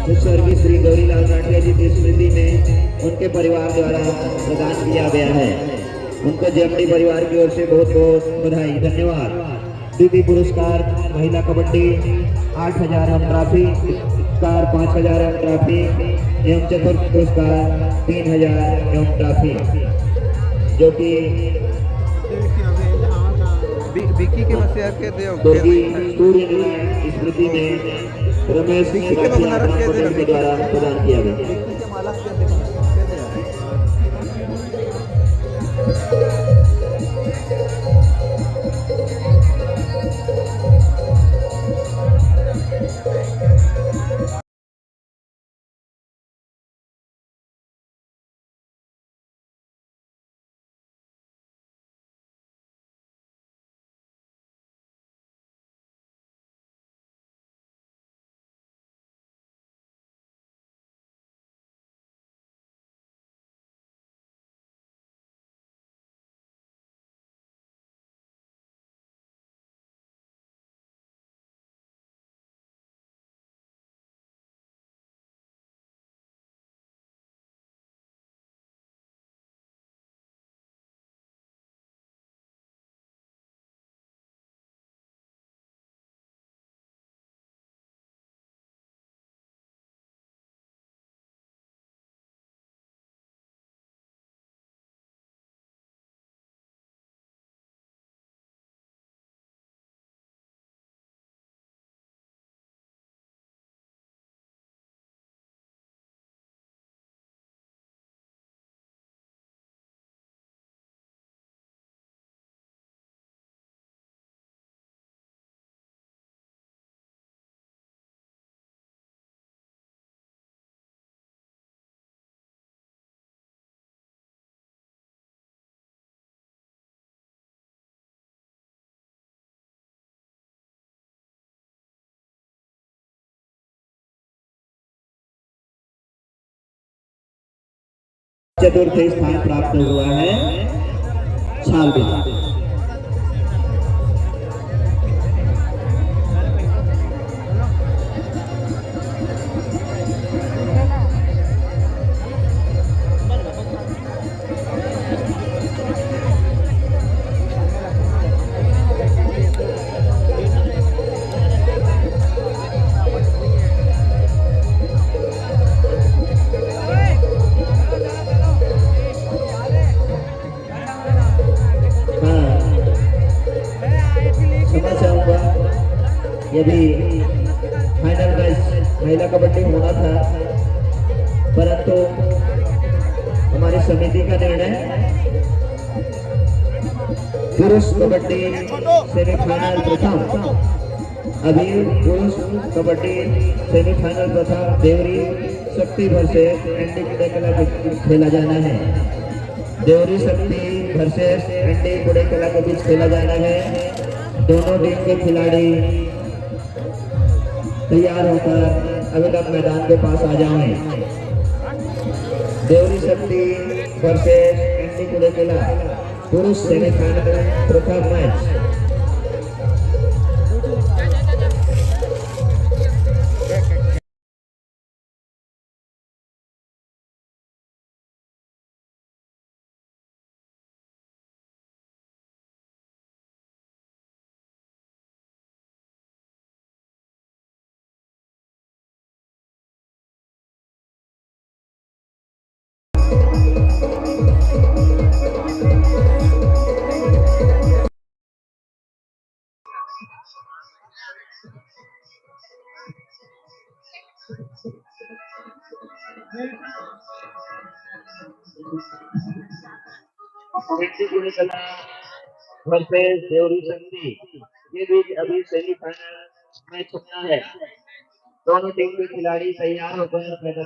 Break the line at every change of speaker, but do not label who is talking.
जो स्वर्गीय श्री गौरीलाल राठिया जी की स्मृति में उनके परिवार द्वारा प्रदान किया गया है। उनको जेएमडी परिवार की ओर से बहुत बहुत बधाई, धन्यवाद। द्वितीय पुरस्कार महिला कबड्डी 8,000 एवं ट्रॉफी, पुरस्कार 5,000 एवं ट्रॉफी एवं चतुर्थ पुरस्कार 3,000 एवं ट्रॉफी, जो कि
विक्की के मसिया के
सूर्य स्मृति में रमेश पटेल के द्वारा प्रदान किया गया। चतुर्थ स्थान प्राप्त हुआ है छालबेल। यदि फाइनल मैच महिला कबड्डी होना था, परंतु हमारी समिति का निर्णय पुरुष कबड्डी सेमीफाइनल प्रथम, अभी पुरुष कबड्डी सेमीफाइनल प्रथम देवरी शक्ति वर्सेस एनडी कुड़ेकला खेला जाना है। देवरी शक्ति वर्सेस एनडी कुड़ेकला के बीच खेला जाना है। दोनों टीम के खिलाड़ी तैयार होकर अभी तक मैदान के पास आ जाएं। देवरी शक्ति वर्सेस एनडी कुड़ेकला पुरुष सेमीफाइनल प्रथम मैच। वर्सेस देवरी शक्ति के बीच अभी सेमीफाइनल मैच होना है। दोनों टीम के खिलाड़ी तैयार होकर